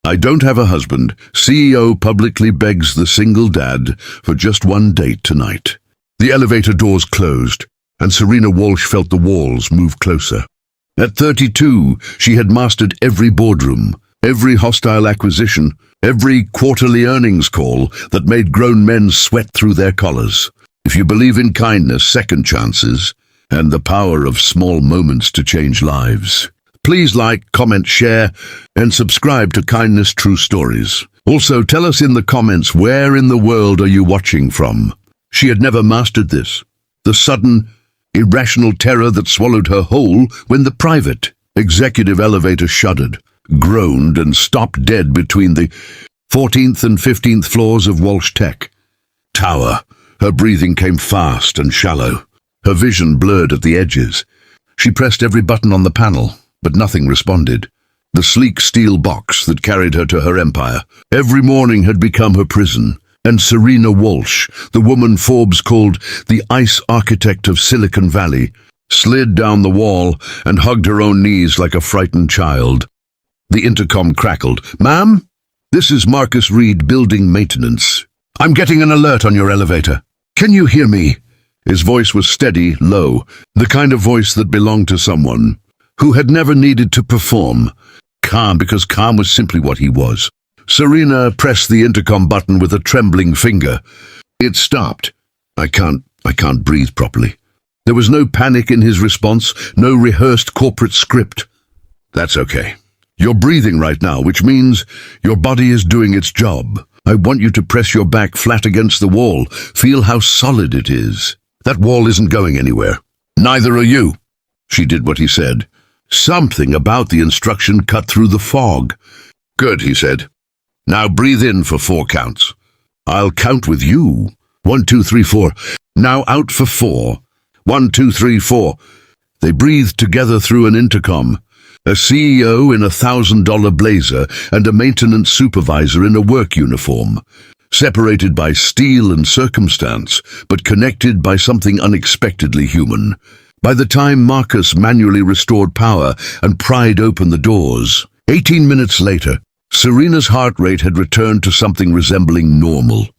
I don't have a husband. CEO publicly begs the single dad for just one date tonight. The elevator doors closed, and Serena Walsh felt the walls move closer. At 32, she had mastered every boardroom, every hostile acquisition, every quarterly earnings call that made grown men sweat through their collars. If you believe in kindness, second chances, and the power of small moments to change lives, please like, comment, share, and subscribe to Kindness True Stories. Also, tell us in the comments, where in the world are you watching from? She had never mastered this. The sudden, irrational terror that swallowed her whole when the private executive elevator shuddered, groaned, and stopped dead between the 14th and 15th floors of Walsh Tech Tower. Her breathing came fast and shallow. Her vision blurred at the edges. She pressed every button on the panel, but nothing responded. The sleek steel box that carried her to her empire every morning had become her prison, and Serena Walsh, the woman Forbes called the ice architect of Silicon Valley, slid down the wall and hugged her own knees like a frightened child. The intercom crackled. "Ma'am, this is Marcus Reed, building maintenance. I'm getting an alert on your elevator. Can you hear me?" His voice was steady, low, the kind of voice that belonged to someone who had never needed to perform. Calm, because calm was simply what he was. Serena pressed the intercom button with a trembling finger. It stopped. I can't breathe properly." There was no panic in his response, no rehearsed corporate script. "That's okay. You're breathing right now, which means your body is doing its job. I want you to press your back flat against the wall. Feel how solid it is. That wall isn't going anywhere. Neither are you." She did what he said. Something about the instruction cut through the fog. "Good," he said. "Now breathe in for 4 counts. I'll count with you. 1, 2, 3, 4. Now out for 4. 1, 2, 3, 4. They breathed together through an intercom. A CEO in a $1,000 blazer and a maintenance supervisor in a work uniform, separated by steel and circumstance, but connected by something unexpectedly human. By the time Marcus manually restored power and pried open the doors, 18 minutes later, Serena's heart rate had returned to something resembling normal.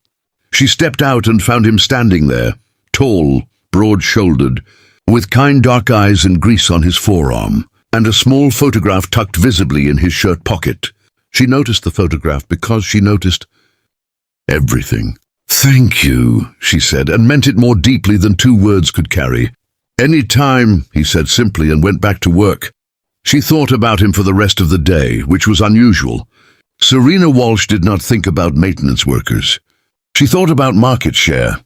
She stepped out and found him standing there, tall, broad-shouldered, with kind dark eyes and grease on his forearm, and a small photograph tucked visibly in his shirt pocket. She noticed the photograph because she noticed everything. "Thank you," she said, and meant it more deeply than 2 words could carry. "Any time," he said simply, and went back to work. She thought about him for the rest of the day, which was unusual. Serena Walsh did not think about maintenance workers. She thought about market share.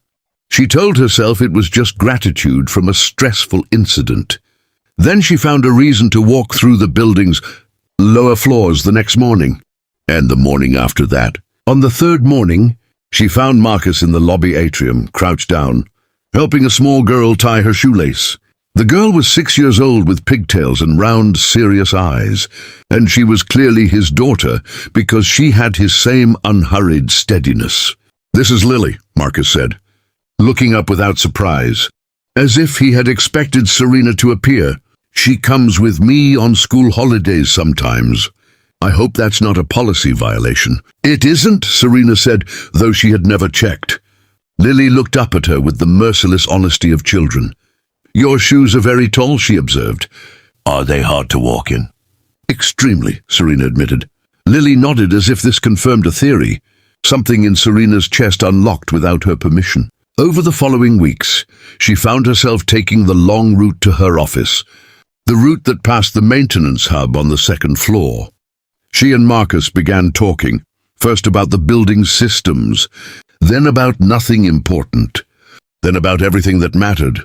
She told herself it was just gratitude from a stressful incident. Then she found a reason to walk through the building's lower floors the next morning, and the morning after that. On the 3rd morning, she found Marcus in the lobby atrium, crouched down, helping a small girl tie her shoelace. The girl was 6 years old with pigtails and round, serious eyes, and she was clearly his daughter because she had his same unhurried steadiness. "This is Lily," Marcus said, looking up without surprise, as if he had expected Serena to appear. "She comes with me on school holidays sometimes. I hope that's not a policy violation." "It isn't," Serena said, though she had never checked. Lily looked up at her with the merciless honesty of children. "Your shoes are very tall," she observed. "Are they hard to walk in?" "Extremely," Serena admitted. Lily nodded as if this confirmed a theory. Something in Serena's chest unlocked without her permission. Over the following weeks, she found herself taking the long route to her office, the route that passed the maintenance hub on the 2nd floor. She and Marcus began talking, first about the building's systems, then about nothing important, then about everything that mattered.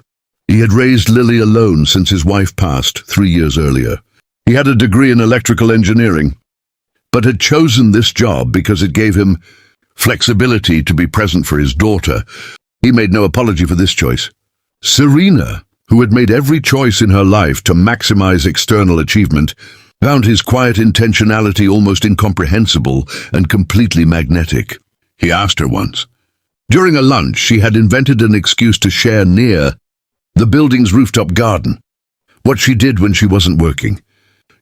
He had raised Lily alone since his wife passed 3 years earlier. He had a degree in electrical engineering, but had chosen this job because it gave him flexibility to be present for his daughter. He made no apology for this choice. Serena, who had made every choice in her life to maximize external achievement, found his quiet intentionality almost incomprehensible and completely magnetic. He asked her once. During a lunch, she had invented an excuse to share near the building's rooftop garden, what she did when she wasn't working.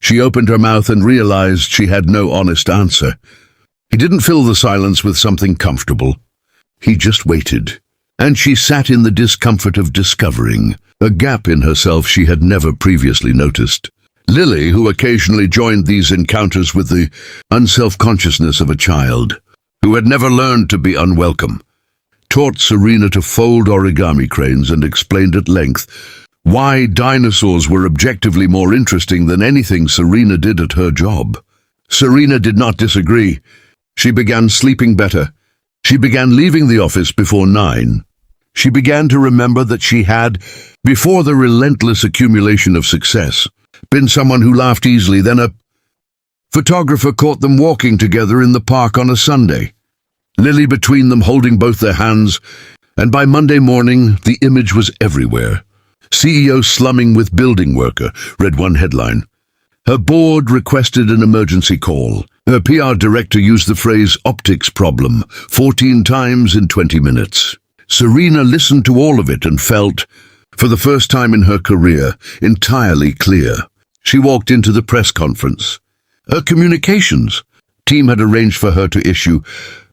She opened her mouth and realized she had no honest answer. He didn't fill the silence with something comfortable. He just waited. And she sat in the discomfort of discovering a gap in herself she had never previously noticed. Lily, who occasionally joined these encounters with the unself-consciousness of a child, who had never learned to be unwelcome, taught Serena to fold origami cranes and explained at length why dinosaurs were objectively more interesting than anything Serena did at her job. Serena did not disagree. She began sleeping better. She began leaving the office before 9. She began to remember that she had, before the relentless accumulation of success, been someone who laughed easily. Then a photographer caught them walking together in the park on a Sunday, Lily between them holding both their hands, and by Monday morning the image was everywhere. CEO slumming with building worker, read one headline. Her board requested an emergency call. Her PR director used the phrase optics problem 14 times in 20 minutes. Serena listened to all of it and felt, for the first time in her career, entirely clear. She walked into the press conference. Her communications team had arranged for her to issue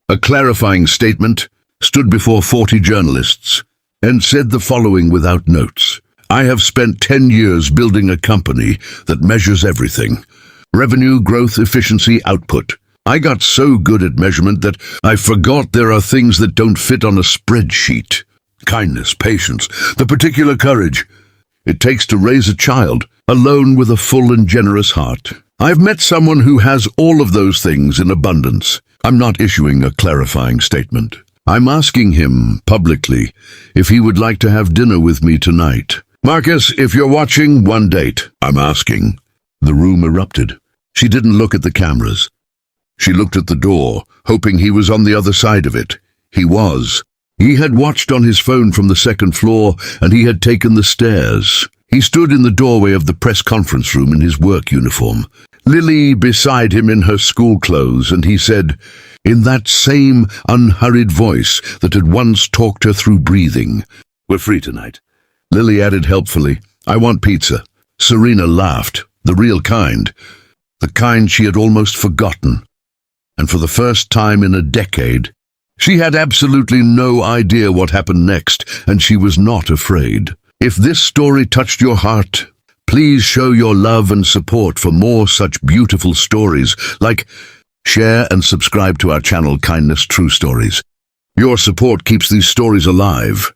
a clarifying statement, stood before 40 journalists, and said the following without notes. I have spent 10 years building a company that measures everything. Revenue, growth, efficiency, output. I got so good at measurement that I forgot there are things that don't fit on a spreadsheet. Kindness, patience, the particular courage it takes to raise a child, alone with a full and generous heart. I've met someone who has all of those things in abundance. I'm not issuing a clarifying statement. I'm asking him, publicly, if he would like to have dinner with me tonight. Marcus, if you're watching, one date. I'm asking. The room erupted. She didn't look at the cameras. She looked at the door, hoping he was on the other side of it. He was. He had watched on his phone from the second floor, and he had taken the stairs. He stood in the doorway of the press conference room in his work uniform, Lily beside him in her school clothes, and he said, in that same unhurried voice that had once talked her through breathing, "We're free tonight." Lily added helpfully, "I want pizza." Serena laughed, the real kind, the kind she had almost forgotten. And for the first time in a decade, she had absolutely no idea what happened next, and she was not afraid. If this story touched your heart, please show your love and support for more such beautiful stories. Like, share and subscribe to our channel, Kindness True Stories. Your support keeps these stories alive.